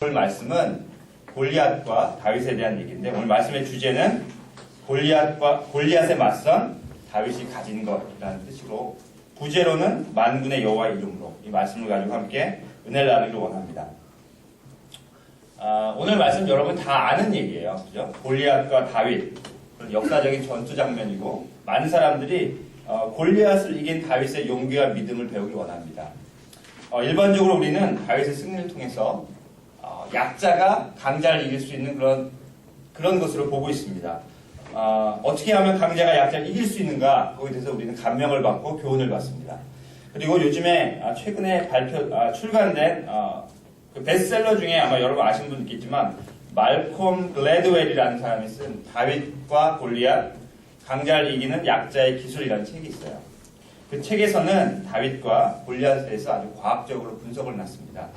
오늘 말씀은 골리앗과 다윗에 대한 얘기인데, 오늘 말씀의 주제는 골리앗에 맞선 다윗이 가진 것이라는 뜻으로, 부제로는 만군의 여호와의 이름으로 이 말씀을 가지고 함께 은혜를 나누기를 원합니다. 오늘 말씀 여러분 다 아는 얘기예요. 그죠? 골리앗과 다윗, 그런 역사적인 전투 장면이고, 많은 사람들이 골리앗을 이긴 다윗의 용기와 믿음을 배우기 원합니다. 일반적으로 우리는 다윗의 승리를 통해서 약자가 강자를 이길 수 있는 그런 것으로 보고 있습니다. 어떻게 하면 강자가 약자를 이길 수 있는가, 거기에 대해서 우리는 감명을 받고 교훈을 받습니다. 그리고 요즘에 최근에 출간된 그 베스트셀러 중에 아마 여러분 아시는 분 있겠지만, 말콤 글래드웰이라는 사람이 쓴 다윗과 골리앗, 강자를 이기는 약자의 기술이라는 책이 있어요. 그 책에서는 다윗과 골리앗에 대해서 아주 과학적으로 분석을 해놨습니다.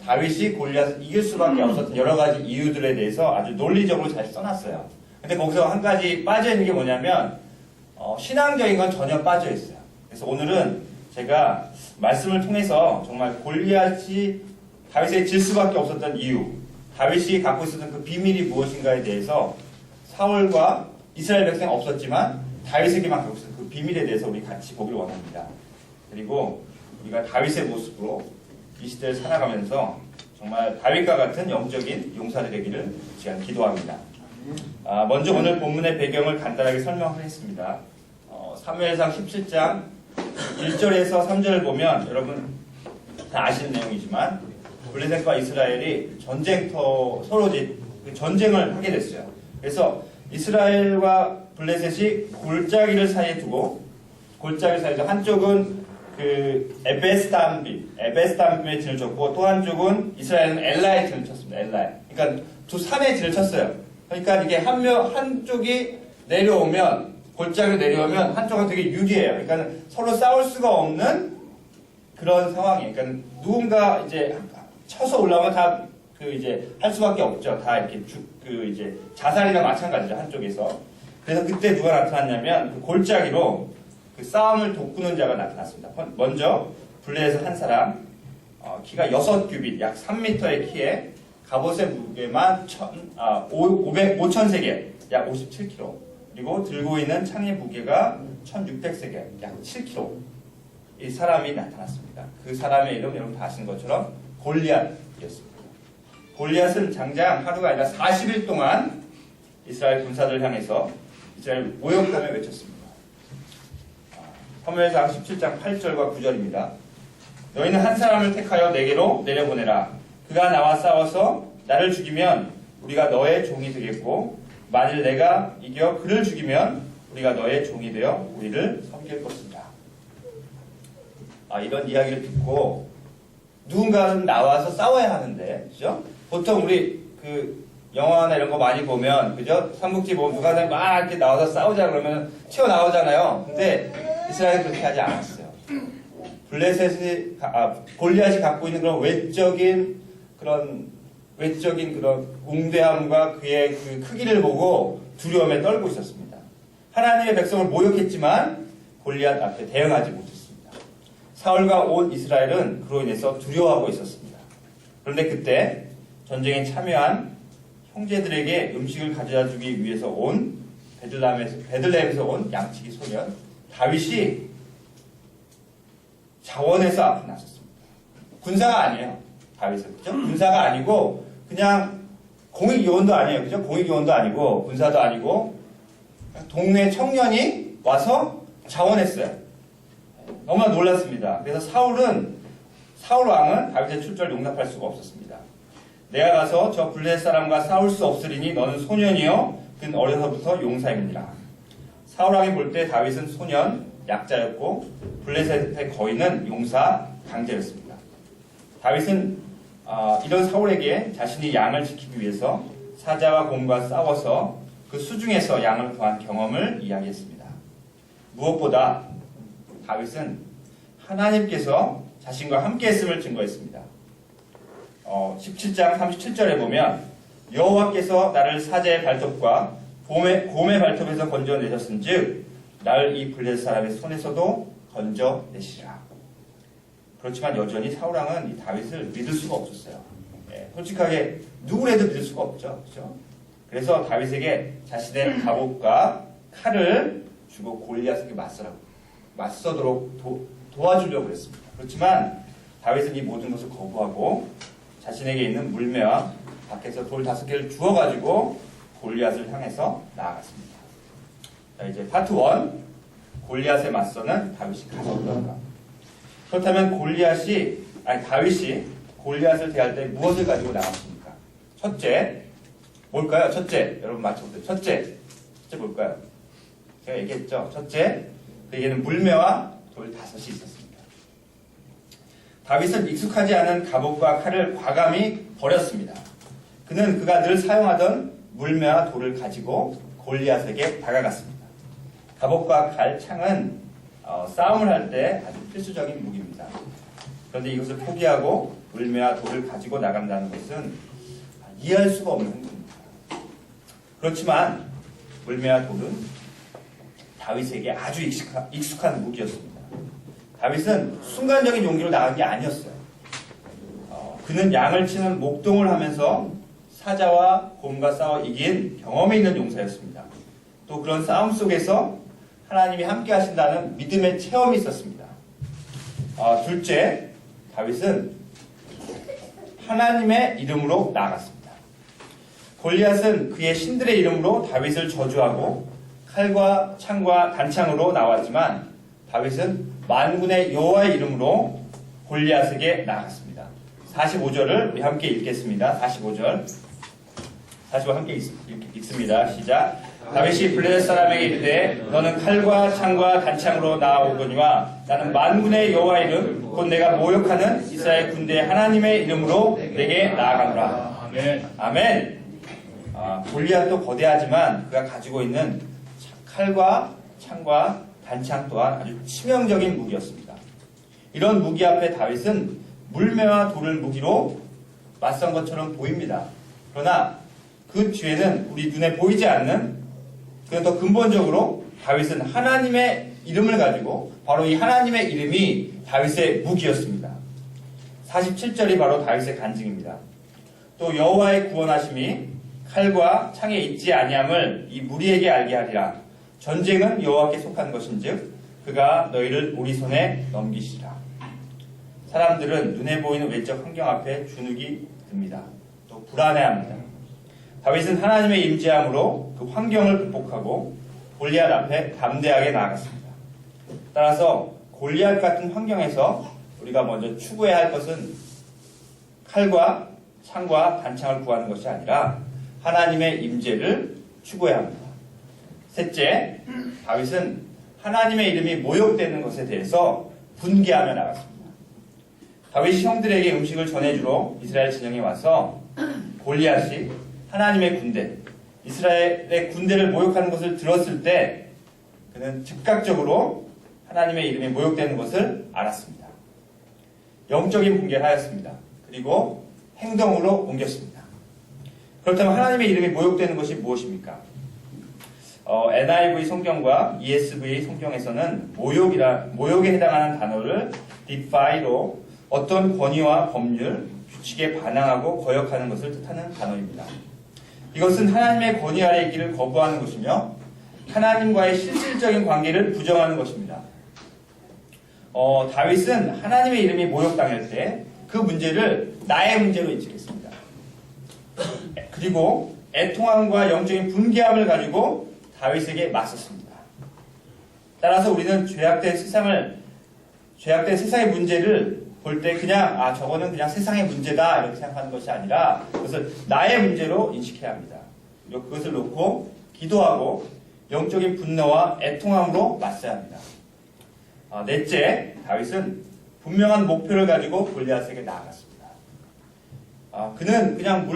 다윗이 골리앗을 이길 수밖에 없었던 여러 가지 이유들에 대해서 아주 논리적으로 잘 써놨어요. 근데 거기서 한 가지 빠져있는 게 뭐냐면, 신앙적인 건 전혀 빠져있어요. 그래서 오늘은 제가 말씀을 통해서 정말 골리앗이 다윗에게 질 수밖에 없었던 이유, 다윗이 갖고 있었던 그 비밀이 무엇인가에 대해서, 사울과 이스라엘 백성은 없었지만 다윗에게만 갖고 있었던 그 비밀에 대해서 우리 같이 보기를 원합니다. 그리고 우리가 다윗의 모습으로 이 시대를 살아가면서 정말 다윗과 같은 영적인 용사들 되기를 제가 기도합니다. 먼저 오늘 본문의 배경을 간단하게 설명하겠습니다. 사무엘상 17장 1절에서 3절을 보면 여러분 다 아시는 내용이지만, 블레셋과 이스라엘이 서로 전쟁을 하게 됐어요. 그래서 이스라엘과 블레셋이 골짜기를 사이에 두고, 골짜기 사이에서 한쪽은 그 에베스담에 진을 쳤고, 또 한쪽은 이스라엘은 엘라에 진을 쳤습니다. 엘라에. 그러니까 두 산에 진을 쳤어요. 그러니까 이게 한쪽이 내려오면, 골짜기로 내려오면 한쪽은 되게 유리해요. 그러니까 서로 싸울 수가 없는 그런 상황이에요. 그러니까 누군가 이제 쳐서 올라오면 다 할 수밖에 없죠. 다 이렇게 자살이랑 마찬가지죠. 한쪽에서. 그래서 그때 누가 나타났냐면, 그 골짜기로 그 싸움을 돕는 자가 나타났습니다. 먼저 블레셋 한 사람, 키가 6규빗, 약 3m의 키에 갑옷의 무게만 5,000세겔, 약 57kg. 그리고 들고 있는 창의 무게가 1,600세겔, 약 7kg. 이 사람이 나타났습니다. 그 사람의 이름 여러분 다 아시는 것처럼 골리앗이었습니다. 골리앗은 장장 하루가 아니라 40일 동안 이스라엘 군사들을 향해서 이스라엘 모욕감을 외쳤습니다. 사무엘상 17장 8절과 9절입니다. 너희는 한 사람을 택하여 내게로 내려보내라. 그가 나와 싸워서 나를 죽이면 우리가 너의 종이 되겠고, 만일 내가 이겨 그를 죽이면 우리가 너의 종이 되어 우리를 섬길 것이다. 이런 이야기를 듣고, 누군가는 나와서 싸워야 하는데, 그죠? 보통 우리 영화나 이런 거 많이 보면, 그죠? 삼국지 보면 누가 막 이렇게 나와서 싸우자 그러면 튀어나오잖아요. 근데 이스라엘은 그렇게 하지 않았어요. 골리앗이 갖고 있는 그런 외적인 그런 웅대함과 그의 그 크기를 보고 두려움에 떨고 있었습니다. 하나님의 백성을 모욕했지만 골리앗 앞에 대응하지 못했습니다. 사울과 온 이스라엘은 그로 인해서 두려워하고 있었습니다. 그런데 그때 전쟁에 참여한 형제들에게 음식을 가져다 주기 위해서 온 베들레헴에서 온 양치기 소년 다윗이 자원해서 앞에 나섰습니다. 군사가 아니에요. 다윗은. 그죠? 군사가 아니고 그냥 공익요원도 아니에요. 그죠? 공익요원도 아니고 군사도 아니고 동네 청년이 와서 자원했어요. 너무나 놀랐습니다. 그래서 사울 왕은 다윗의 출전을 용납할 수가 없었습니다. 내가 가서 저 블레셋 사람과 싸울 수 없으리니 너는 소년이요 그는 어려서부터 용사입니다. 사울 왕이 볼 때 다윗은 소년, 약자였고 블레셋의 거인은 용사, 강자였습니다. 다윗은 이런 사울에게 자신이 양을 지키기 위해서 사자와 곰과 싸워서 그 수중에서 양을 구한 경험을 이야기했습니다. 무엇보다 다윗은 하나님께서 자신과 함께 했음을 증거했습니다. 17장 37절에 보면, 여호와께서 나를 사자의 발톱과 곰의 발톱에서 건져내셨은즉 나를 이 블레셋 사람의 손에서도 건져내시라. 그렇지만 여전히 사울왕은 이 다윗을 믿을 수가 없었어요. 솔직하게 누구라도 믿을 수가 없죠. 그렇죠? 그래서 다윗에게 자신의 갑옷과 칼을 주고 골리앗에게 맞서도록 도와주려고 했습니다. 그렇지만 다윗은 이 모든 것을 거부하고 자신에게 있는 물매와 밖에서 돌 5개를 주워가지고 골리앗을 향해서 나아갔습니다. 자, 이제 파트 1. 골리앗에 맞서는 다윗이 가서 어떤가. 그렇다면 다윗이 골리앗을 대할 때 무엇을 가지고 나갔습니까? 첫째, 뭘까요? 첫째, 여러분 맞춰보세요. 첫째 뭘까요? 제가 얘기했죠. 첫째, 그에게는 물매와 돌 5이 있었습니다. 다윗은 익숙하지 않은 갑옷과 칼을 과감히 버렸습니다. 그가 늘 사용하던 물매와 돌을 가지고 골리앗에게 다가갔습니다. 갑옷과 칼, 창은 싸움을 할 때 아주 필수적인 무기입니다. 그런데 이것을 포기하고 물매와 돌을 가지고 나간다는 것은 이해할 수가 없는 행동입니다. 그렇지만 물매와 돌은 다윗에게 아주 익숙한 무기였습니다. 다윗은 순간적인 용기로 나간 게 아니었어요. 그는 양을 치는 목동을 하면서 사자와 곰과 싸워 이긴 경험이 있는 용사였습니다. 또 그런 싸움 속에서 하나님이 함께 하신다는 믿음의 체험이 있었습니다. 둘째, 다윗은 하나님의 이름으로 나아갔습니다. 골리앗은 그의 신들의 이름으로 다윗을 저주하고 칼과 창과 단창으로 나왔지만 다윗은 만군의 여호와의 이름으로 골리앗에게 나아갔습니다. 45절을 우리 함께 읽겠습니다. 45절 함께 읽습니다. 시작. 다윗이 블레셋 사람에게 이르되 너는 칼과 창과 단창으로 나아오거니와 나는 만군의 여호와의 이름 곧 내가 모욕하는 이스라엘 군대의 하나님의 이름으로 내게 나아가노라. 아멘. 골리앗도 거대하지만 그가 가지고 있는 칼과 창과 단창 또한 아주 치명적인 무기였습니다. 이런 무기 앞에 다윗은 물매와 돌을 무기로 맞선 것처럼 보입니다. 그러나 그 뒤에는 우리 눈에 보이지 않는, 그냥 더 근본적으로 다윗은 하나님의 이름을 가지고 바로 이 하나님의 이름이 다윗의 무기였습니다. 47절이 바로 다윗의 간증입니다. 또 여호와의 구원하심이 칼과 창에 있지 아니함을 이 무리에게 알게 하리라. 전쟁은 여호와께 속한 것인즉 그가 너희를 우리 손에 넘기시리라. 사람들은 눈에 보이는 외적 환경 앞에 주눅이 듭니다. 또 불안해합니다. 다윗은 하나님의 임재함으로 그 환경을 극복하고 골리앗 앞에 담대하게 나아갔습니다. 따라서 골리앗 같은 환경에서 우리가 먼저 추구해야 할 것은 칼과 창과 단창을 구하는 것이 아니라 하나님의 임재를 추구해야 합니다. 셋째, 다윗은 하나님의 이름이 모욕되는 것에 대해서 분개하며 나갔습니다. 다윗이 형들에게 음식을 전해주러 이스라엘 진영에 와서 골리앗이 하나님의 군대, 이스라엘의 군대를 모욕하는 것을 들었을 때 그는 즉각적으로 하나님의 이름이 모욕되는 것을 알았습니다. 영적인 분개를 하였습니다. 그리고 행동으로 옮겼습니다. 그렇다면 하나님의 이름이 모욕되는 것이 무엇입니까? NIV 성경과 ESV 성경에서는 모욕에 해당하는 단어를 defy로 어떤 권위와 법률, 규칙에 반항하고 거역하는 것을 뜻하는 단어입니다. 이것은 하나님의 권위 아래 있기를 거부하는 것이며 하나님과의 실질적인 관계를 부정하는 것입니다. 다윗은 하나님의 이름이 모욕당할 때 그 문제를 나의 문제로 인식했습니다. 그리고 애통함과 영적인 분개함을 가지고 다윗에게 맞섰습니다. 따라서 우리는 죄악된 세상의 문제를 볼 때 그냥 저거는 그냥 세상의 문제다 이렇게 생각하는 것이 아니라 그것을 나의 문제로 인식해야 합니다. 그리고 그것을 놓고 기도하고 영적인 분노와 애통함으로 맞서야 합니다. 넷째, 다윗은 분명한 목표를 가지고 골리앗에게 나아갔습니다. 그는 그냥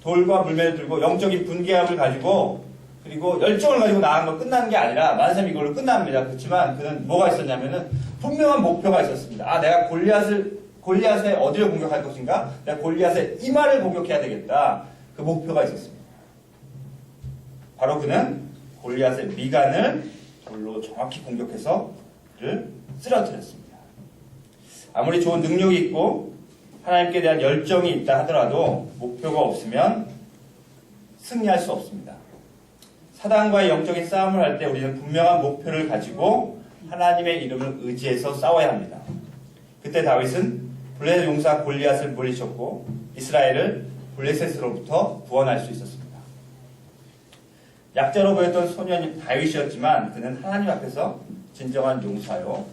돌과 물매를 들고 영적인 분개함을 가지고 그리고 열정을 가지고 나간 거 끝나는 게 아니라 만삼 이걸로 끝납니다. 그렇지만 그는 뭐가 있었냐면은 분명한 목표가 있었습니다. 내가 골리앗의 어디를 공격할 것인가? 내가 골리앗의 이마를 공격해야 되겠다. 그 목표가 있었습니다. 바로 그는 골리앗의 미간을 돌로 정확히 공격해서 그를 쓰러뜨렸습니다. 아무리 좋은 능력이 있고 하나님께 대한 열정이 있다 하더라도 목표가 없으면 승리할 수 없습니다. 사단과의 영적인 싸움을 할 때 우리는 분명한 목표를 가지고 하나님의 이름을 의지해서 싸워야 합니다. 그때 다윗은 블레셋 용사 골리앗을 물리쳤고 이스라엘을 블레셋으로부터 구원할 수 있었습니다. 약자로 보였던 소년이 다윗이었지만 그는 하나님 앞에서 진정한 용사요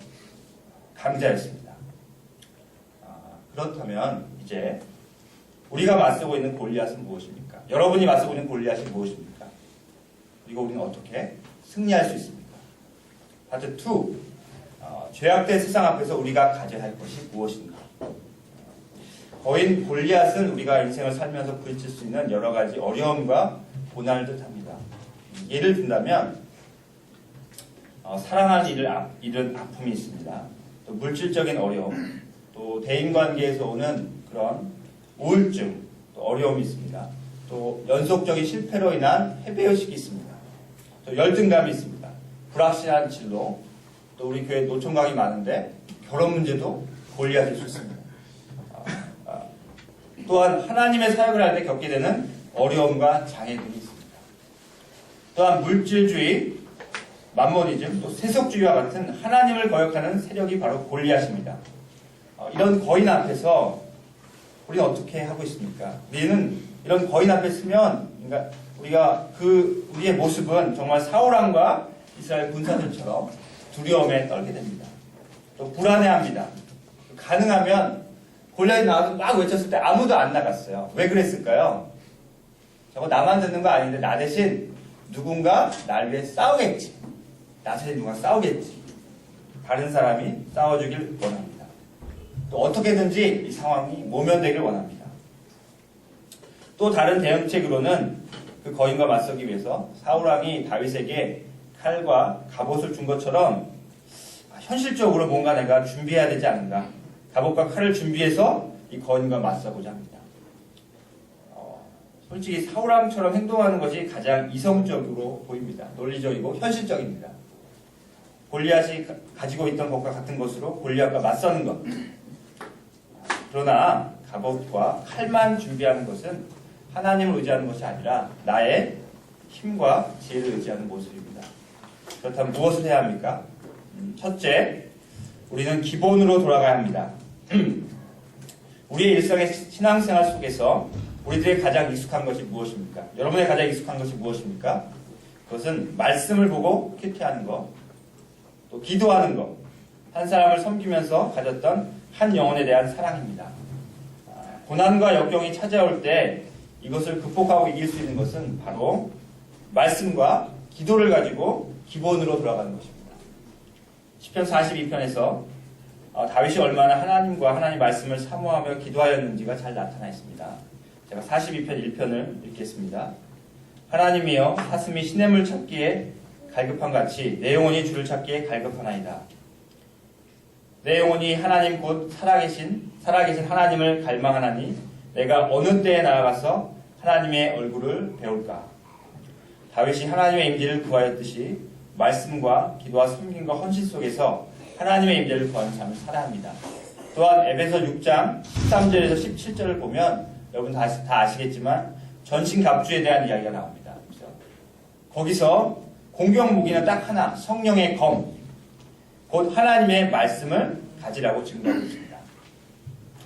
강자였습니다. 그렇다면 이제 우리가 맞서고 있는 골리앗은 무엇입니까? 여러분이 맞서고 있는 골리앗이 무엇입니까? 그리고 우리는 어떻게 승리할 수 있습니까? 파트 2. 죄악된 세상 앞에서 우리가 가져야 할 것이 무엇인가? 거인 골리앗은 우리가 인생을 살면서 부딪힐 수 있는 여러 가지 어려움과 고난을 뜻합니다. 예를 든다면 사랑하는 이를 잃은 아픔이 있습니다. 또 물질적인 어려움, 또 대인관계에서 오는 그런 우울증, 또 어려움이 있습니다. 또 연속적인 실패로 인한 패배의식이 있습니다. 또 열등감이 있습니다. 불확실한 진로, 또 우리 교회 노총각이 많은데 결혼 문제도 골리앗일 수 있습니다. 또한 하나님의 사역을 할 때 겪게 되는 어려움과 장애들이 있습니다. 또한 물질주의, 맘모니즘, 또 세속주의와 같은 하나님을 거역하는 세력이 바로 골리앗입니다. 이런 거인 앞에서 우리는 어떻게 하고 있습니까? 우리는 이런 거인 앞에 서면 우리가 우리의 모습은 정말 사울왕과 이스라엘 군사들처럼 두려움에 떨게 됩니다. 또 불안해합니다. 가능하면 골리앗이 나와서 막 외쳤을 때 아무도 안 나갔어요. 왜 그랬을까요? 저거 나만 듣는 거 아닌데 나 대신 누군가 날 위해 싸우겠지. 나 대신 누가 싸우겠지. 다른 사람이 싸워주길 원합니다. 또 어떻게든지 이 상황이 모면되길 원합니다. 또 다른 대응책으로는 그 거인과 맞서기 위해서 사울왕이 다윗에게 칼과 갑옷을 준 것처럼 현실적으로 뭔가 내가 준비해야 되지 않은가. 갑옷과 칼을 준비해서 이 거인과 맞서고자 합니다. 솔직히 사울왕처럼 행동하는 것이 가장 이성적으로 보입니다. 논리적이고 현실적입니다. 골리앗이 가지고 있던 것과 같은 것으로 골리앗과 맞서는 것. 그러나 갑옷과 칼만 준비하는 것은 하나님을 의지하는 것이 아니라 나의 힘과 지혜를 의지하는 모습입니다. 그렇다면 무엇을 해야 합니까? 첫째, 우리는 기본으로 돌아가야 합니다. 우리의 일상의 신앙생활 속에서 우리들의 가장 익숙한 것이 무엇입니까? 여러분의 가장 익숙한 것이 무엇입니까? 그것은 말씀을 보고 큐티하는 것, 또 기도하는 것, 한 사람을 섬기면서 가졌던 한 영혼에 대한 사랑입니다. 고난과 역경이 찾아올 때 이것을 극복하고 이길 수 있는 것은 바로 말씀과 기도를 가지고 기본으로 돌아가는 것입니다. 시편 42편에서 다윗이 얼마나 하나님과 하나님 말씀을 사모하며 기도하였는지가 잘 나타나 있습니다. 제가 42편 1편을 읽겠습니다. 하나님이여 사슴이 시냇물 찾기에 갈급한 같이 내 영혼이 주를 찾기에 갈급하나이다. 내 영혼이 하나님 곧 살아계신 하나님을 갈망하나니 내가 어느 때에 나아가서 하나님의 얼굴을 배울까. 다윗이 하나님의 임재를 구하였듯이 말씀과 기도와 섬김과 헌신 속에서 하나님의 임재를 구하는 삶을 살아야 합니다. 또한 에베소 6장 13절에서 17절을 보면 여러분 다 아시겠지만 전신갑주에 대한 이야기가 나옵니다. 그렇죠? 거기서 공격 무기는 딱 하나, 성령의 검, 곧 하나님의 말씀을 가지라고 증거하고 있습니다.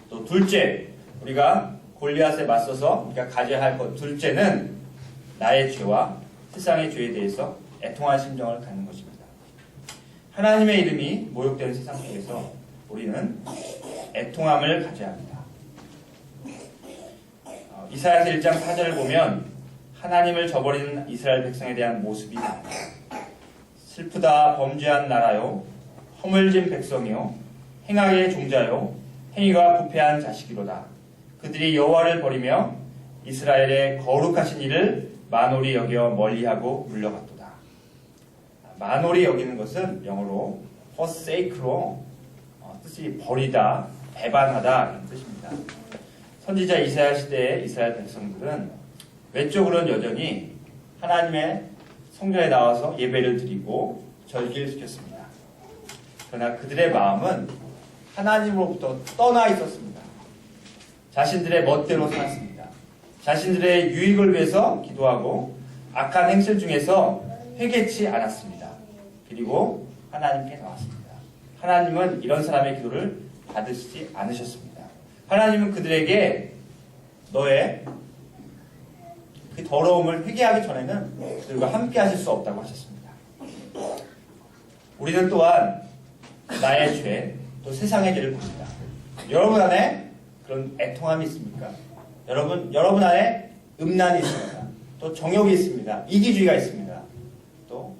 또 둘째, 우리가 골리앗에 맞서서 우리가 가져야 할 것 둘째는 나의 죄와 세상의 죄에 대해서 애통한 심정을 갖는 것입니다. 하나님의 이름이 모욕되는 세상 속에서 우리는 애통함을 가져야 합니다. 이사야서 1장 4절을 보면 하나님을 저버리는 이스라엘 백성에 대한 모습이 나옵니다. 슬프다 범죄한 나라요 허물진 백성이요 행악의 종자요 행위가 부패한 자식이로다. 그들이 여호와를 버리며 이스라엘의 거룩하신 이를 만홀히 여겨 멀리하고 물러갔도다. 만홀히 여기는 것은 영어로 forsake로 뜻이 버리다, 배반하다 이런 뜻입니다. 선지자 이사야 시대의 이스라엘 백성들은 외적으로는 여전히 하나님의 성전에 나와서 예배를 드리고 절기를 지켰습니다. 그러나 그들의 마음은 하나님으로부터 떠나 있었습니다. 자신들의 멋대로 살았습니다. 자신들의 유익을 위해서 기도하고 악한 행실 중에서 회개치 않았습니다. 그리고 하나님께 나왔습니다. 하나님은 이런 사람의 기도를 받으시지 않으셨습니다. 하나님은 그들에게 너의 그 더러움을 회개하기 전에는 그들과 함께 하실 수 없다고 하셨습니다. 우리는 또한 나의 죄, 또 세상의 죄를 봅니다. 여러분 안에 그런 애통함이 있습니까? 여러분 안에 음란이 있습니다. 또 정욕이 있습니다. 이기주의가 있습니다. 또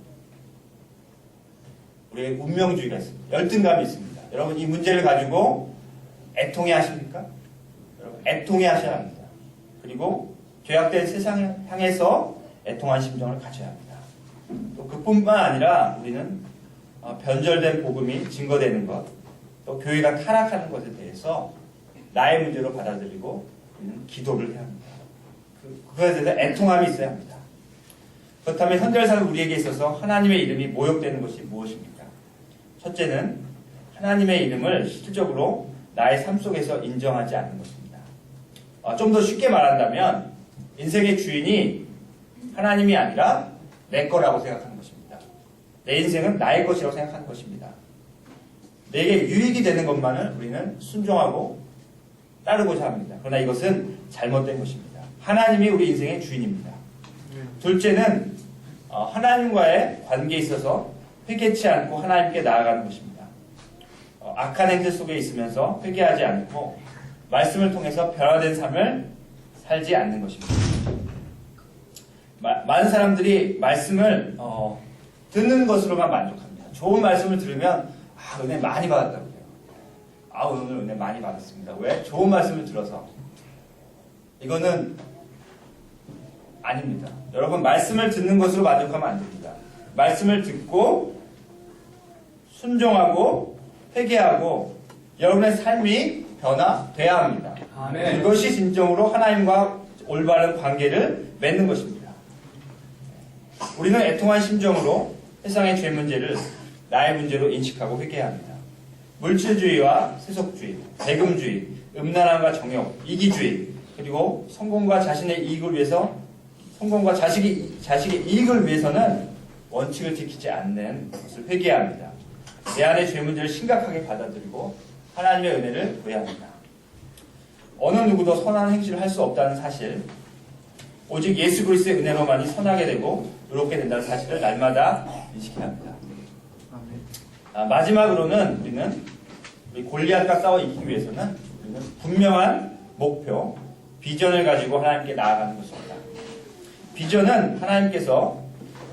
우리의 운명주의가 있습니다. 열등감이 있습니다. 여러분 이 문제를 가지고 애통해 하십니까? 여러분 애통해 하셔야 합니다. 그리고 죄악된 세상을 향해서 애통한 심정을 가져야 합니다. 또 그뿐만 아니라 우리는 변절된 복음이 증거되는 것, 또 교회가 타락하는 것에 대해서 나의 문제로 받아들이고 우리는 기도를 해야 합니다. 그것에 대해서 애통함이 있어야 합니다. 그렇다면 현대를 사는 우리에게 있어서 하나님의 이름이 모욕되는 것이 무엇입니까? 첫째는 하나님의 이름을 실질적으로 나의 삶 속에서 인정하지 않는 것입니다. 좀 더 쉽게 말한다면 인생의 주인이 하나님이 아니라 내 거라고 생각하는 것입니다. 내 인생은 나의 것이라고 생각하는 것입니다. 내게 유익이 되는 것만을 우리는 순종하고 따르고자 합니다. 그러나 이것은 잘못된 것입니다. 하나님이 우리 인생의 주인입니다. 둘째는 하나님과의 관계에 있어서 회개치 않고 하나님께 나아가는 것입니다. 악한 행실 속에 있으면서 회개하지 않고 말씀을 통해서 변화된 삶을 살지 않는 것입니다. 많은 사람들이 말씀을 듣는 것으로만 만족합니다. 좋은 말씀을 들으면 은혜 많이 받았다고 해요. 오늘 은혜 많이 받았습니다. 왜? 좋은 말씀을 들어서. 이거는 아닙니다. 여러분 말씀을 듣는 것으로 만족하면 안 됩니다. 말씀을 듣고 순종하고 회개하고 여러분의 삶이 변화돼야 합니다. 아멘. 이것이 진정으로 하나님과 올바른 관계를 맺는 것입니다. 우리는 애통한 심정으로 세상의 죄 문제를 나의 문제로 인식하고 회개해야 합니다. 물질주의와 세속주의, 대금주의, 음란함과 정욕, 이기주의, 그리고 성공과 자신의 이익을 위해서 성공과 자식의 이익을 위해서는 원칙을 지키지 않는 것을 회개해야 합니다. 내 안의 죄 문제를 심각하게 받아들이고 하나님의 은혜를 구해야 합니다. 어느 누구도 선한 행실을 할 수 없다는 사실, 오직 예수 그리스도의 은혜로만이 선하게 되고 의롭게 된다는 사실을 날마다 인식해야 합니다. 마지막으로는 우리 골리앗과 싸워 이기기 위해서는 우리는 분명한 목표, 비전을 가지고 하나님께 나아가는 것입니다. 비전은 하나님께서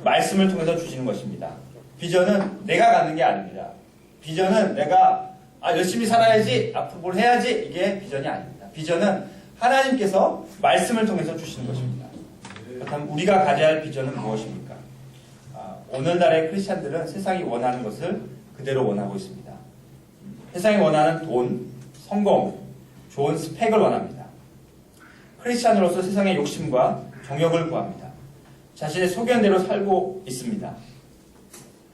말씀을 통해서 주시는 것입니다. 비전은 내가 갖는 게 아닙니다. 비전은 내가 열심히 살아야지, 앞으로 뭘 해야지, 이게 비전이 아닙니다. 비전은 하나님께서 말씀을 통해서 주시는 것입니다. 그렇다면 우리가 가져야 할 비전은 무엇입니까? 오늘날의 크리스찬들은 세상이 원하는 것을 그대로 원하고 있습니다. 세상이 원하는 돈, 성공, 좋은 스펙을 원합니다. 크리스찬으로서 세상의 욕심과 정욕을 구합니다. 자신의 소견대로 살고 있습니다.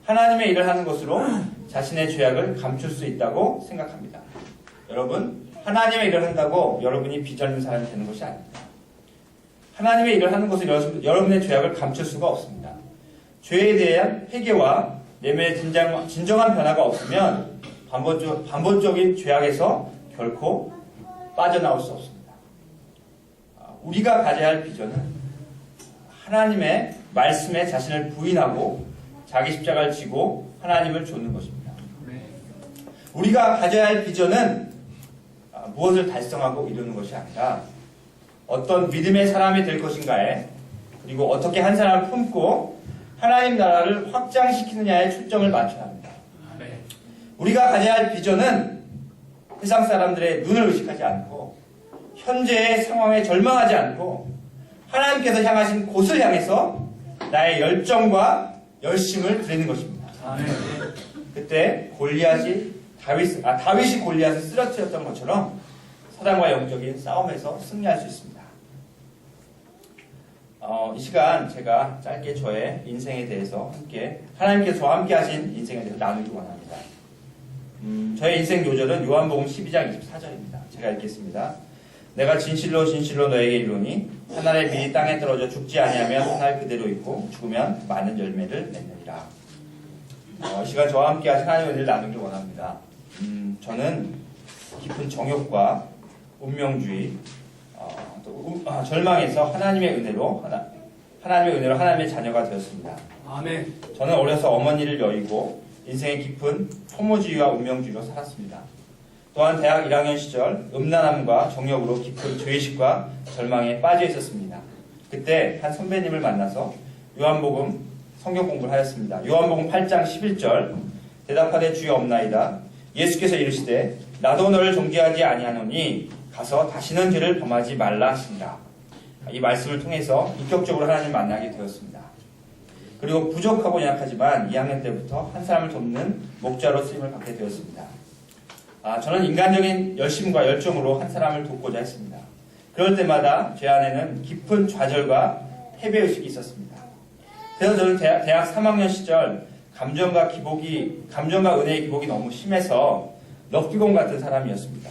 하나님의 일을 하는 것으로 자신의 죄악을 감출 수 있다고 생각합니다. 여러분, 하나님의 일을 한다고 여러분이 비전 있는 사람이 되는 것이 아닙니다. 하나님의 일을 하는 것은 여러분의 죄악을 감출 수가 없습니다. 죄에 대한 회개와 내면의 진정한 변화가 없으면 반복적인 죄악에서 결코 빠져나올 수 없습니다. 우리가 가져야 할 비전은 하나님의 말씀에 자신을 부인하고 자기 십자가를 지고 하나님을 좇는 것입니다. 우리가 가져야 할 비전은 무엇을 달성하고 이루는 것이 아니라 어떤 믿음의 사람이 될 것인가에, 그리고 어떻게 한 사람을 품고 하나님 나라를 확장시키느냐에 초점을 맞춰야 합니다. 우리가 가져야 할 비전은 세상 사람들의 눈을 의식하지 않고 현재의 상황에 절망하지 않고 하나님께서 향하신 곳을 향해서 나의 열정과 열심을 드리는 것입니다. 그때 다윗이 골리앗을 쓰러뜨렸던 것처럼 사단과 영적인 싸움에서 승리할 수 있습니다. 이 시간 제가 짧게 저의 인생에 대해서 하나님께서 저와 함께 하신 인생에 대해서 나누기 원합니다. 저의 인생 요절은 요한복음 12장 24절입니다. 제가 읽겠습니다. 내가 진실로 진실로 너에게 이르노니 한 알의 빌이 땅에 떨어져 죽지 아니하면 한 알 그대로 있고 죽으면 많은 열매를 맺느니라. 이 시간 저와 함께 하나님의 은혜를 나누길 원합니다. 저는 깊은 정욕과 운명주의, 절망에서 하나님의 은혜로 하나님의 자녀가 되었습니다. 아멘. 저는 어려서 어머니를 여의고 인생의 깊은 혐오주의와 운명주의로 살았습니다. 또한 대학 1학년 시절 음란함과 정욕으로 깊은 죄의식과 절망에 빠져 있었습니다. 그때 한 선배님을 만나서 요한복음 성경 공부를 하였습니다. 요한복음 8장 11절 대답하되 주여 없나이다. 예수께서 이르시되 나도 너를 존귀하지 아니하노니 가서 다시는 죄를 범하지 말라 하신다. 이 말씀을 통해서 인격적으로 하나님을 만나게 되었습니다. 그리고 부족하고 연약하지만 2학년 때부터 한 사람을 돕는 목자로 쓰임을 받게 되었습니다. 저는 인간적인 열심과 열정으로 한 사람을 돕고자 했습니다. 그럴 때마다 제 안에는 깊은 좌절과 패배의식이 있었습니다. 그래서 저는 대학 3학년 시절 감정과 은혜의 기복이 너무 심해서 럭비공 같은 사람이었습니다.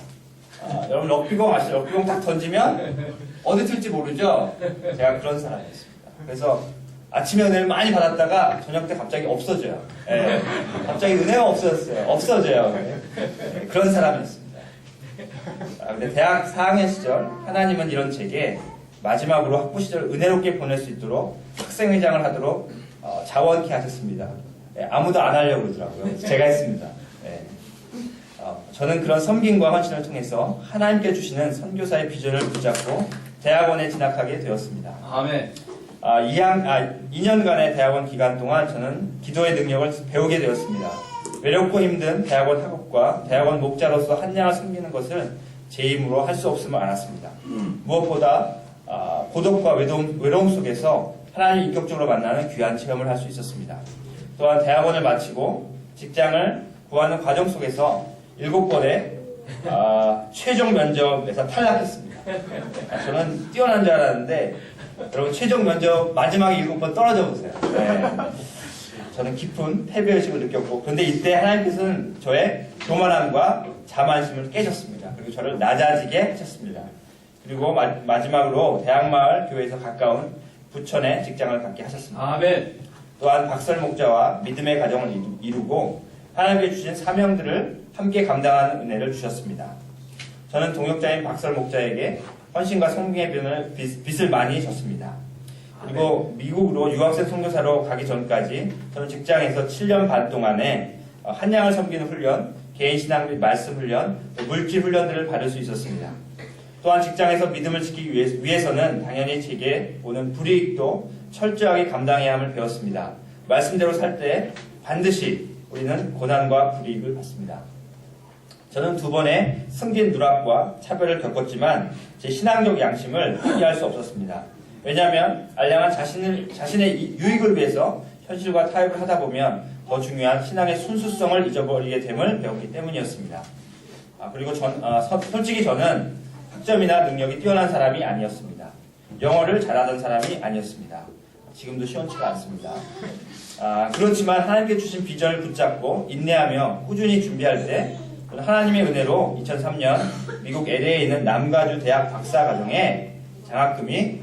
여러분 럭비공 아시죠? 럭비공 딱 던지면 어디 튈지 모르죠? 제가 그런 사람이었습니다. 그래서 아침에 은혜를 많이 받았다가 저녁 때 갑자기 없어져요. 네. 갑자기 은혜가 없어졌어요. 없어져요. 네. 그런 사람이었습니다. 근데 대학 4학년 시절 하나님은 이런 제게 마지막으로 학부 시절 은혜롭게 보낼 수 있도록 학생회장을 하도록 자원케 하셨습니다. 네. 아무도 안 하려고 그러더라고요. 제가 했습니다. 네. 저는 그런 섬김과 헌신을 통해서 하나님께 주시는 선교사의 비전을 붙잡고 대학원에 진학하게 되었습니다. 아멘. 2년간의 대학원 기간 동안 저는 기도의 능력을 배우게 되었습니다. 외롭고 힘든 대학원 학업과 대학원 목자로서 한 양을 섬기는 것을 제 힘으로 할 수 없음을 알았습니다. 무엇보다 고독과 외로움 속에서 하나님을 인격적으로 만나는 귀한 체험을 할 수 있었습니다. 또한 대학원을 마치고 직장을 구하는 과정 속에서 7번의 최종 면접에서 탈락했습니다. 저는 뛰어난 줄 알았는데 여러분 최종 면접 마지막에 7번 떨어져 보세요. 네. 저는 깊은 패배의식을 느꼈고 그런데 이때 하나님께서는 저의 교만함과 자만심을 깨셨습니다. 그리고 저를 낮아지게 하셨습니다. 그리고 마지막으로 대학마을 교회에서 가까운 부천에 직장을 갖게 하셨습니다. 아멘. 또한 박설 목자와 믿음의 가정을 이루고 하나님께 주신 사명들을 함께 감당하는 은혜를 주셨습니다. 저는 동역자인 박설 목자에게 헌신과 섬김의 빚을 많이 졌습니다. 그리고 미국으로 유학생 선교사로 가기 전까지 저는 직장에서 7년 반 동안에 한양을 섬기는 훈련, 개인신앙 및 말씀 훈련, 물질 훈련들을 받을 수 있었습니다. 또한 직장에서 믿음을 지키기 위해서는 당연히 제게 오는 불이익도 철저하게 감당해야 함을 배웠습니다. 말씀대로 살 때 반드시 우리는 고난과 불이익을 받습니다. 저는 2번의 승진 누락과 차별을 겪었지만 제 신앙적 양심을 포기할 수 없었습니다. 왜냐하면 알량한 자신의 유익을 위해서 현실과 타협을 하다 보면 더 중요한 신앙의 순수성을 잊어버리게 됨을 배웠기 때문이었습니다. 그리고 솔직히 저는 학점이나 능력이 뛰어난 사람이 아니었습니다. 영어를 잘하던 사람이 아니었습니다. 지금도 시원치가 않습니다. 그렇지만 하나님께 주신 비전을 붙잡고 인내하며 꾸준히 준비할 때 하나님의 은혜로 2003년 미국 LA에 있는 남가주 대학 박사과정에 장학금이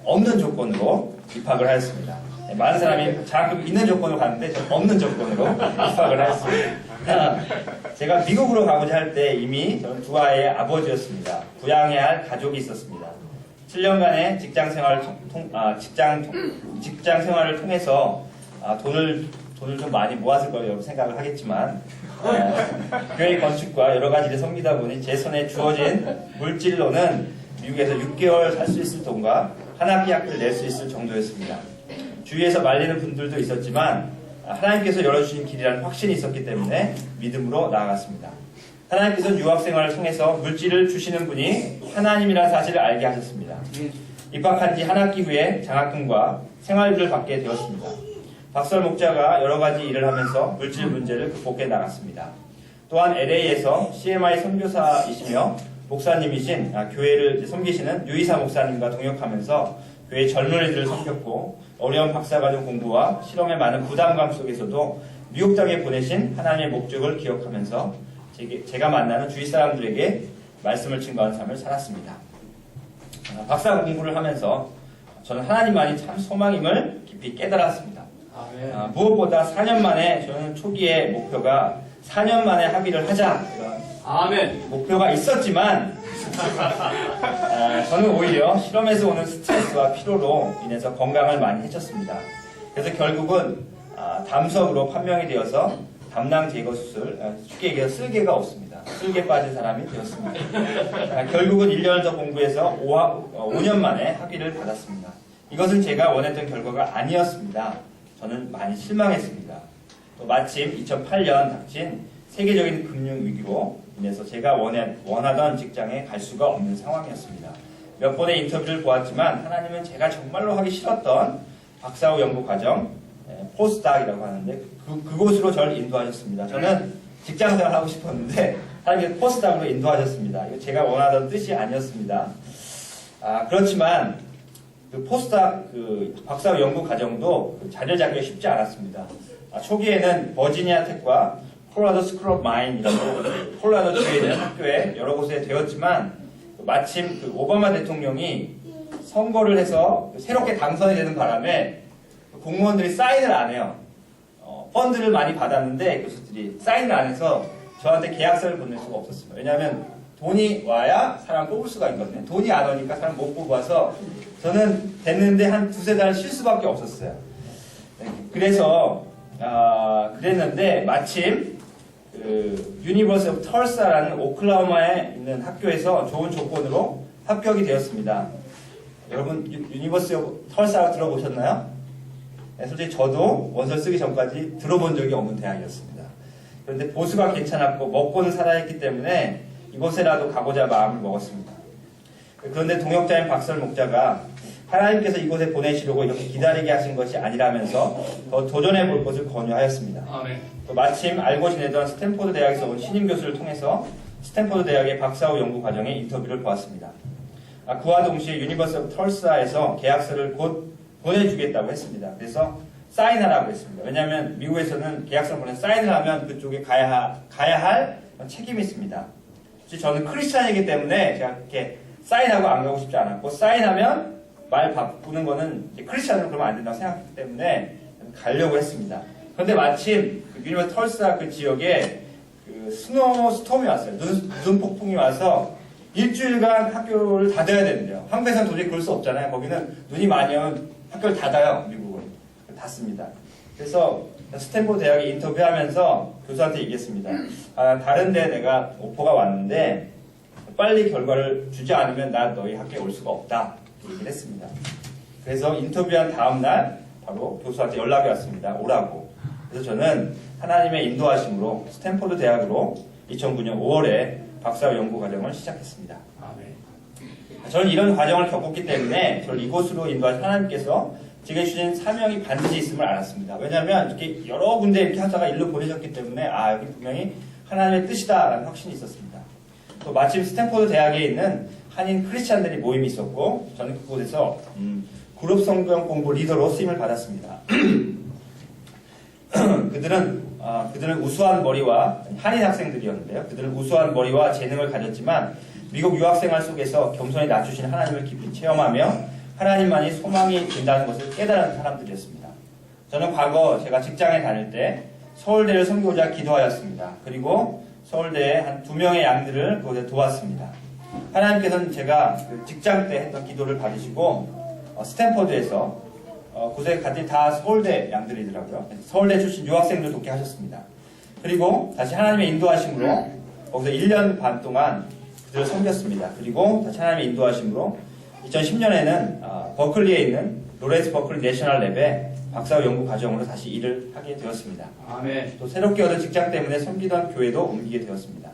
없는 조건으로 입학을 하였습니다. 많은 사람이 장학금이 있는 조건으로 갔는데 저는 없는 조건으로 입학을 하였습니다. 제가 미국으로 가고자 할 때 이미 저는 2아이의 아버지였습니다. 부양해야 할 가족이 있었습니다. 7년간의 직장 생활을 통해서 돈을 좀 많이 모았을 거라고 생각을 하겠지만 교회 건축과 여러 가지를 섬기다 보니 제 손에 주어진 물질로는 미국에서 6개월 살 수 있을 돈과 한 학기 학비를 낼 수 있을 정도였습니다. 주위에서 말리는 분들도 있었지만 하나님께서 열어주신 길이라는 확신이 있었기 때문에 믿음으로 나아갔습니다. 하나님께서는 유학생활을 통해서 물질을 주시는 분이 하나님이라는 사실을 알게 하셨습니다. 입학한 지 한 학기 후에 장학금과 생활비를 받게 되었습니다. 박설 목자가 여러 가지 일을 하면서 물질 문제를 극복해 나갔습니다. 또한 LA에서 CMI 선교사이시며 목사님이신 교회를 섬기시는 유이사 목사님과 동역하면서 교회 젊은이들을 섬겼고 어려운 박사과정 공부와 실험의 많은 부담감 속에서도 미국 땅에 보내신 하나님의 목적을 기억하면서 제가 만나는 주위 사람들에게 말씀을 증거하는 삶을 살았습니다. 박사 공부를 하면서 저는 하나님만이 참 소망임을 깊이 깨달았습니다. 무엇보다 4년 만에 저는 초기에 목표가 4년 만에 학위를 하자 이런 목표가 있었지만 저는 오히려 실험에서 오는 스트레스와 피로로 인해서 건강을 많이 해쳤습니다. 그래서 결국은 담석으로 판명이 되어서 담낭 제거 수술, 쉽게 얘기해서 쓸개가 없습니다. 쓸개 빠진 사람이 되었습니다. 결국은 1년을 더 공부해서 5년 만에 학위를 받았습니다. 이것은 제가 원했던 결과가 아니었습니다. 저는 많이 실망했습니다. 또 마침 2008년 닥친 세계적인 금융위기로 인해서 제가 원하던 직장에 갈 수가 없는 상황이었습니다. 몇 번의 인터뷰를 보았지만 하나님은 제가 정말로 하기 싫었던 박사 후 연구 과정, 포스닥이라고 하는데 그곳으로 저를 인도하셨습니다. 저는 직장생활을 하고 싶었는데 하나님께서 포스닥으로 인도하셨습니다. 이거 제가 원하던 뜻이 아니었습니다. 그렇지만 그 포스닥 박사 후 연구 과정도 자녀 자격이 쉽지 않았습니다. 초기에는 버지니아 텍과 콜로라도 스쿨 오브 마인이라고 콜로라도 주에 있는 학교에 여러 곳에 되었지만 마침 오바마 대통령이 선거를 해서 새롭게 당선이 되는 바람에 공무원들이 사인을 안 해요. 펀드를 많이 받았는데 교수들이 사인을 안 해서 저한테 계약서를 보낼 수가 없었습니다. 왜냐하면 돈이 와야 사람 뽑을 수가 있거든요. 돈이 안 오니까 사람 못 뽑아서 저는 됐는데 한 두세 달 쉴 수밖에 없었어요. 그래서 그랬는데 마침 유니버시티 오브 털사라는 오클라호마에 있는 학교에서 좋은 조건으로 합격이 되었습니다. 여러분 유니버시티 오브 털사 들어보셨나요? 네, 솔직히 저도 원서 쓰기 전까지 들어본 적이 없는 대학이었습니다. 그런데 보수가 괜찮았고 먹고는 살아야 했기 때문에 이곳에라도 가고자 마음을 먹었습니다. 그런데 동역자인 박설 목자가 하나님께서 이곳에 보내시려고 이렇게 기다리게 하신 것이 아니라면서 더 도전해 볼 것을 권유하였습니다. 또 마침 알고 지내던 스탠포드 대학에서 온 신임 교수를 통해서 스탠포드 대학의 박사 후 연구 과정의 인터뷰를 보았습니다. 그와 동시에 유니버시티 오브 털사에서 계약서를 곧 보내주겠다고 했습니다. 그래서 사인하라고 했습니다. 왜냐하면 미국에서는 계약서를 보내 사인을 하면 그쪽에 가야 할 책임이 있습니다. 저는 크리스찬이기 때문에 제가 이렇게 사인하고 안 가고 싶지 않았고 사인하면 말 바꾸는 거는 크리스찬으로 그러면 안 된다고 생각했기 때문에 가려고 했습니다. 그런데 마침 유니버시티 털사 그 지역에 스노스톰이 왔어요. 눈 폭풍이 와서 일주일간 학교를 닫아야 된대요. 한국에서는 도저히 그럴 수 없잖아요. 거기는 눈이 많이 오면 학교를 닫아요. 미국은. 닫습니다. 그래서 스탠포드 대학에 인터뷰하면서 교수한테 얘기했습니다. 다른 데 내가 오퍼가 왔는데 빨리 결과를 주지 않으면 나 너희 학교에 올 수가 없다. 얘기를 했습니다. 그래서 인터뷰한 다음날 바로 교수한테 연락이 왔습니다. 오라고. 그래서 저는 하나님의 인도하심으로 스탠포드 대학으로 2009년 5월에 박사 연구 과정을 시작했습니다. 저는 이런 과정을 겪었기 때문에 저를 이곳으로 인도하신 하나님께서 제게 주신 사명이 반드시 있음을 알았습니다. 왜냐하면 이렇게 여러 군데 이렇게 하다가 일로 보내셨기 때문에 여기 분명히 하나님의 뜻이다라는 확신이 있었습니다. 또 마침 스탠포드 대학에 있는 한인 크리스찬들이 모임이 있었고 저는 그곳에서 그룹 성경 공부 리더로 쓰임을 받았습니다. 그들은 우수한 머리와 한인 학생들이었는데요. 그들은 우수한 머리와 재능을 가졌지만 미국 유학생활 속에서 겸손히 낮추신 하나님을 깊이 체험하며 하나님만이 소망이 된다는 것을 깨달은 사람들이었습니다. 저는 과거 제가 직장에 다닐 때 서울대를 섬기고자 기도하였습니다. 그리고 서울대에 한 2명의 양들을 그곳에 도왔습니다. 하나님께서는 제가 직장 때 했던 기도를 받으시고 스탠퍼드에서 그곳에 갔더니 다 서울대 양들이더라고요. 서울대 출신 유학생들 돕게 하셨습니다. 그리고 다시 하나님의 인도하심으로 거기서 1년 반 동안 그들을 섬겼습니다. 그리고 다시 하나님의 인도하심으로 2010년에는 버클리에 있는 로렌스 버클리 내셔널 랩에 박사 연구 과정으로 다시 일을 하게 되었습니다. 아멘. 또 새롭게 얻은 직장 때문에 섬기던 교회도 옮기게 되었습니다.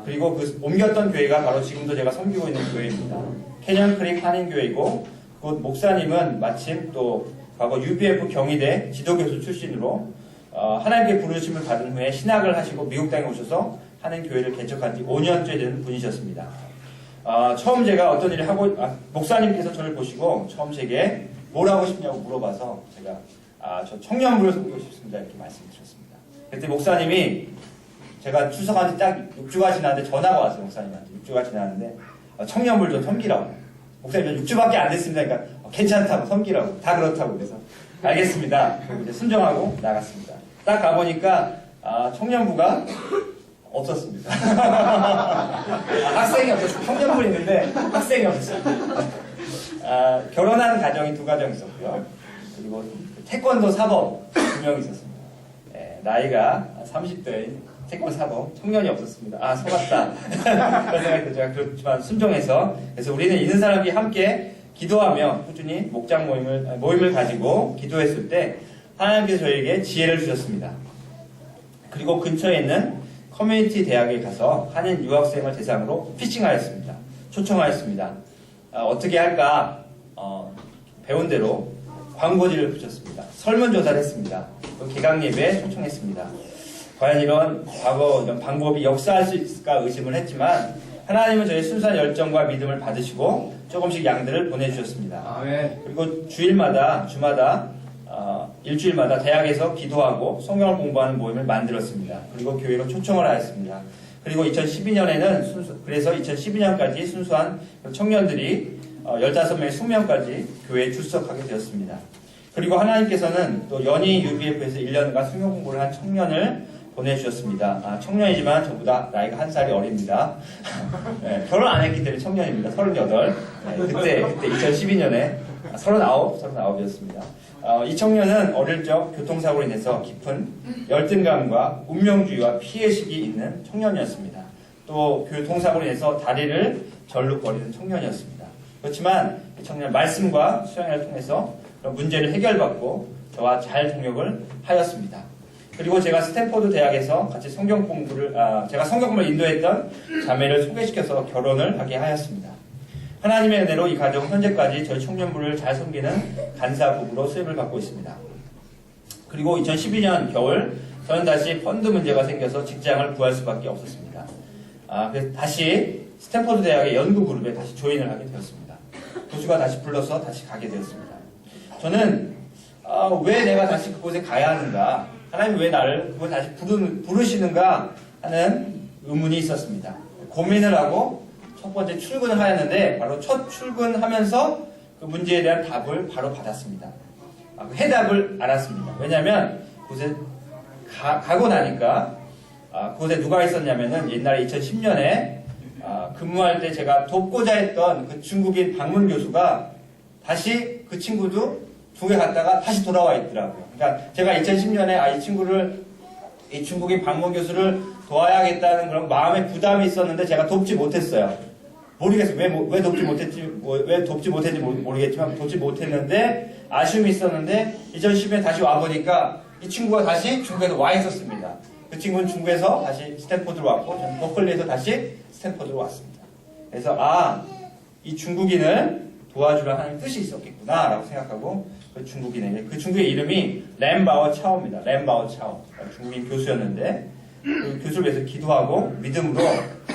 그리고 그 옮겼던 교회가 바로 지금도 제가 섬기고 있는 교회입니다. 캐년 크릭 한인교회이고 그 목사님은 마침 또 과거 UBF 경희대 지도교수 출신으로 하나님께 부르심을 받은 후에 신학을 하시고 미국 땅에 오셔서 한인교회를 개척한 지 5년째 되는 분이셨습니다. 처음 제가 어떤 일을 하고 목사님께서 저를 보시고 처음 제게 뭘 하고 싶냐고 물어봐서 제가 저 청년부를 섬기고 싶습니다 이렇게 말씀드렸습니다. 그때 목사님이 제가 출석한 지 딱 6주가 지났는데 전화가 왔어요. 목사님한테 6주가 지났는데 청년부를 좀 섬기라고 목사님 6주밖에 안 됐습니다. 그러니까 괜찮다고 섬기라고 다 그렇다고 그래서 알겠습니다. 그리고 이제 순종하고 나갔습니다. 딱 가보니까 청년부가 없었습니다. 학생이 없었어요. 청년부 있는데 학생이 없었어요. 결혼한 가정이 2가정 있었고요. 그리고 태권도 사범 2명 있었습니다. 나이가 30대인 태권도 사범 청년이 없었습니다. 속았다. 그런 생각이 들죠. 그렇지만 순종해서 그래서 우리는 있는 사람이 함께 기도하며 꾸준히 목장 모임을 가지고 기도했을 때 하나님께서 저에게 지혜를 주셨습니다. 그리고 근처에 있는 커뮤니티 대학에 가서 한인 유학생을 대상으로 피칭하였습니다. 초청하였습니다. 어떻게 할까 배운 대로 광고지를 붙였습니다. 설문조사를 했습니다. 또 개강예배에 초청했습니다. 과연 이런 방법이 역사할 수 있을까 의심을 했지만 하나님은 저의 순수한 열정과 믿음을 받으시고 조금씩 양들을 보내주셨습니다. 그리고 주마다 일주일마다 대학에서 기도하고 성경을 공부하는 모임을 만들었습니다. 그리고 교회로 초청을 하였습니다. 그리고 2012년에는 그래서 2012년까지 순수한 청년들이 15명의 숙명까지 교회에 출석하게 되었습니다. 그리고 하나님께서는 또 연희 UBF에서 1년간 수명 공부를 한 청년을 보내주셨습니다. 청년이지만 저보다 나이가 1살이 어립니다. 네, 결혼 안 했기 때문에 청년입니다. 38. 그때 2012년에 39이었습니다. 이 청년은 어릴 적 교통사고로 인해서 깊은 열등감과 운명주의와 피해의식이 있는 청년이었습니다. 또 교통사고로 인해서 다리를 절룩거리는 청년이었습니다. 그렇지만 이 청년 말씀과 수양회를 통해서 그런 문제를 해결받고 저와 잘 동역을 하였습니다. 그리고 제가 스탠포드 대학에서 같이 성경 공부를 인도했던 자매를 소개시켜서 결혼을 하게 하였습니다. 하나님의 은혜로 이 가정은 현재까지 저희 청년부를 잘 섬기는 간사 부부로 수임을 받고 있습니다. 그리고 2012년 겨울 저는 다시 펀드 문제가 생겨서 직장을 구할 수밖에 없었습니다. 그래서 다시 스탠포드 대학의 연구 그룹에 다시 조인을 하게 되었습니다. 교수가 다시 불러서 다시 가게 되었습니다. 저는 왜 내가 다시 그곳에 가야 하는가? 하나님 왜 나를 그곳에 다시 부르시는가 하는 의문이 있었습니다. 고민을 하고 첫 번째 출근을 하였는데 바로 첫 출근하면서 그 문제에 대한 답을 바로 받았습니다. 그 해답을 알았습니다. 왜냐하면 그곳에 가고 나니까 그곳에 누가 있었냐면은 옛날에 2010년에 근무할 때 제가 돕고자 했던 그 중국인 방문 교수가 다시 그 친구도 중국에 갔다가 다시 돌아와 있더라고요. 그러니까 제가 2010년에 이 중국인 방문 교수를 도와야겠다는 그런 마음의 부담이 있었는데 제가 돕지 못했어요. 모르겠어요. 왜 돕지 못했는지 모르겠지만 돕지 못했는데 아쉬움이 있었는데 2010년에 다시 와보니까 이 친구가 다시 중국에서 와 있었습니다. 그 친구는 중국에서 다시 스탠포드로 왔고 저는 버클리에서 다시 스탠포드로 왔습니다. 그래서 이 중국인을 도와주려 하는 뜻이 있었겠구나 라고 생각하고 그 중국인의 이름이 램바오 차오입니다. 램바오 차오. 중국인 교수였는데 그 교수를 위해서 기도하고 믿음으로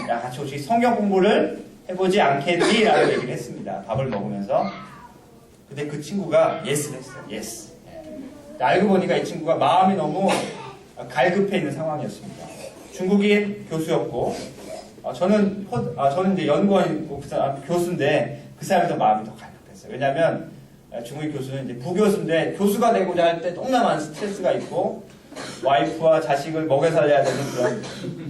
야 같이 혹시 성경 공부를 해보지 않겠니? 라고 얘기를 했습니다. 밥을 먹으면서. 근데 그 친구가 예스를 했어요. 예스. 알고 보니까 이 친구가 마음이 너무 갈급해 있는 상황이었습니다. 중국인 교수였고 저는 이제 연구원이고 교수인데 그 사람이 더 마음이 더 갈급했어요. 왜냐하면 중국인 교수는 이제 부교수인데 교수가 되고자 할 때 너무나 많은 스트레스가 있고 와이프와 자식을 먹여 살려야 되는 그런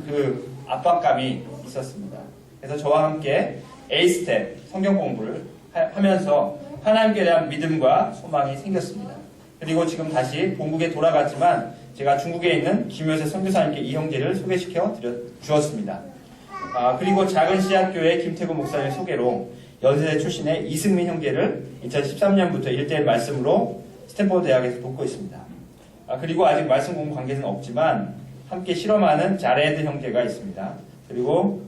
그 압박감이 있었습니다. 그래서 저와 함께 A스텝 성경 공부를 하면서 하나님께 대한 믿음과 소망이 생겼습니다. 그리고 지금 다시 본국에 돌아갔지만 제가 중국에 있는 김효세 선교사님께 이 형제를 소개시켜 주었습니다. 그리고 작은 씨앗교회 김태구 목사님 소개로 연세대 출신의 이승민 형제를 2013년부터 1대1 말씀으로 스탠포드 대학에서 돕고 있습니다. 그리고 아직 말씀 공부 관계는 없지만 함께 실험하는 자레드 형제가 있습니다. 그리고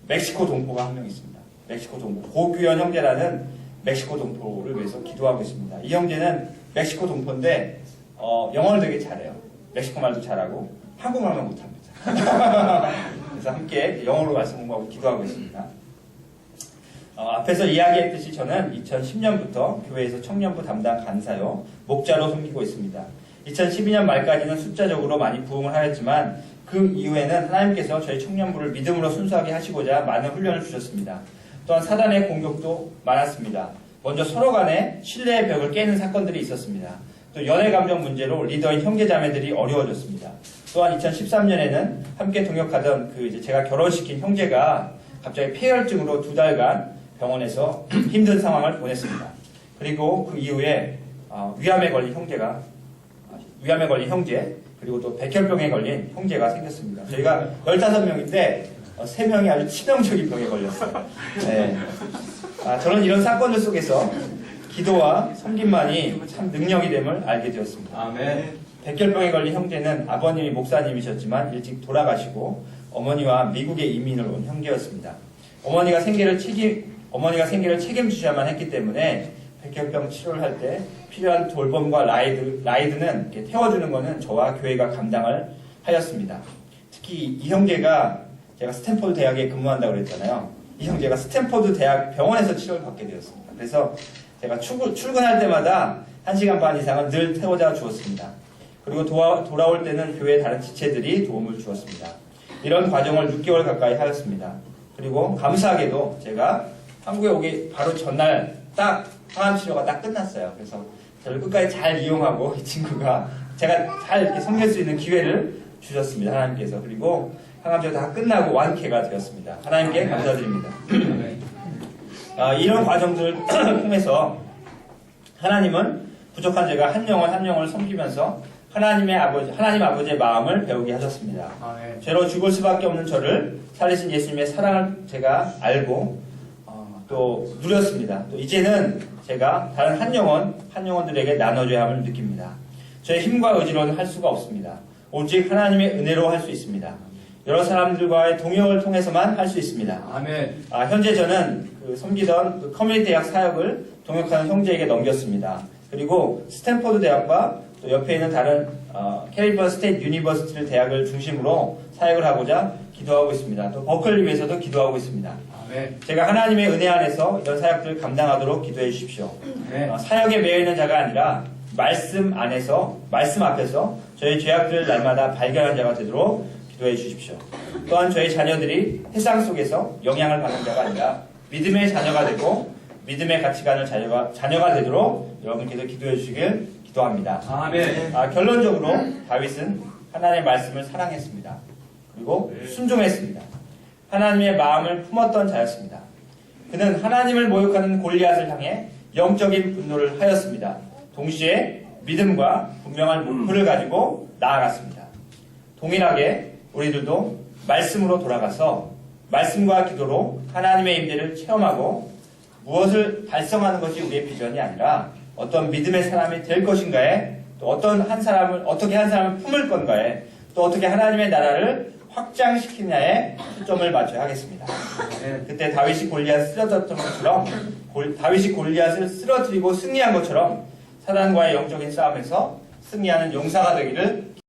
멕시코 동포가 한 명 있습니다. 멕시코 동포 고규현 형제라는 멕시코 동포를 위해서 기도하고 있습니다. 이 형제는 멕시코 동포인데 영어를 되게 잘해요. 멕시코 말도 잘하고 한국말만 못합니다. 그래서 함께 영어로 말씀 공부하고 기도하고 있습니다. 앞에서 이야기했듯이 저는 2010년부터 교회에서 청년부 담당 간사요 목자로 섬기고 있습니다. 2012년 말까지는 숫자적으로 많이 부흥을 하였지만 그 이후에는 하나님께서 저희 청년부를 믿음으로 순수하게 하시고자 많은 훈련을 주셨습니다. 또한 사단의 공격도 많았습니다. 먼저 서로 간에 신뢰의 벽을 깨는 사건들이 있었습니다. 또 연애 감정 문제로 리더인 형제자매들이 어려워졌습니다. 또한 2013년에는 함께 동역하던 제가 결혼시킨 형제가 갑자기 폐혈증으로 2달간 병원에서 힘든 상황을 보냈습니다. 그리고 그 이후에 위암에 걸린 형제, 그리고 또 백혈병에 걸린 형제가 생겼습니다. 저희가 15명인데 3명이 아주 치명적인 병에 걸렸어요. 네. 저는 이런 사건들 속에서 기도와 섬김만이 참 능력이 됨을 알게 되었습니다. 아멘. 백혈병에 걸린 형제는 아버님이 목사님이셨지만 일찍 돌아가시고 어머니와 미국에 이민을 온 형제였습니다. 어머니가 생계를 책임지셔야만 했기 때문에 백혈병 치료를 할 때 필요한 돌봄과 라이드는 이렇게 태워주는 것은 저와 교회가 감당을 하였습니다. 특히 이 형제가 제가 스탠포드 대학에 근무한다고 그랬잖아요. 이 형제가 스탠포드 대학 병원에서 치료를 받게 되었습니다. 그래서 제가 출근할 때마다 1시간 반 이상은 늘 태워다 주었습니다. 그리고 돌아올 때는 교회 다른 지체들이 도움을 주었습니다. 이런 과정을 6개월 가까이 하였습니다. 그리고 감사하게도 제가 한국에 오기 바로 전날 딱 항암 치료가 딱 끝났어요. 그래서 저를 끝까지 잘 이용하고 이 친구가 제가 잘 이렇게 섬길 수 있는 기회를 주셨습니다. 하나님께서. 그리고 항암 치료 다 끝나고 완쾌가 되었습니다. 하나님께 감사드립니다. 이런 과정들을 통해서 하나님은 부족한 제가 한 영혼을 섬기면서 하나님 아버지의 마음을 배우게 하셨습니다. 죄로 죽을 수밖에 없는 저를 살리신 예수님의 사랑을 제가 알고 또 누렸습니다. 또 이제는 제가 다른 한 영혼들에게 나눠줘야 함을 느낍니다. 저의 힘과 의지로는 할 수가 없습니다. 오직 하나님의 은혜로 할 수 있습니다. 여러 사람들과의 동역을 통해서만 할 수 있습니다. 아멘. 현재 저는 섬기던 커뮤니티 대학 사역을 동역하는 형제에게 넘겼습니다. 그리고 스탠포드 대학과 또 옆에 있는 다른 캘리포니아 스테이트 유니버시티 대학을 중심으로 사역을 하고자 기도하고 있습니다. 또 버클리 위해서도 기도하고 있습니다. 아멘. 제가 하나님의 은혜 안에서 이런 사역들을 감당하도록 기도해 주십시오. 사역에 매여 있는 자가 아니라 말씀 앞에서 저희 죄악들을 날마다 발견하는 자가 되도록 기도해 주십시오. 또한 저희 자녀들이 세상 속에서 영향을 받는 자가 아니라 믿음의 자녀가 되고 믿음의 가치관을 자녀가 되도록 여러분께서 기도해 주시길 기도합니다. 아멘. 결론적으로 다윗은 하나님의 말씀을 사랑했습니다. 그리고 순종했습니다. 하나님의 마음을 품었던 자였습니다. 그는 하나님을 모욕하는 골리앗을 향해 영적인 분노를 하였습니다. 동시에 믿음과 분명한 목표를 가지고 나아갔습니다. 동일하게 우리들도 말씀으로 돌아가서 말씀과 기도로 하나님의 임재를 체험하고 무엇을 달성하는 것이 우리의 비전이 아니라 어떤 믿음의 사람이 될 것인가에, 또 어떻게 한 사람을 품을 건가에, 또 어떻게 하나님의 나라를 확장시키냐에 초점을 맞춰야 하겠습니다. 그때 다윗이 골리앗을 쓰러뜨리고 승리한 것처럼 사단과의 영적인 싸움에서 승리하는 용사가 되기를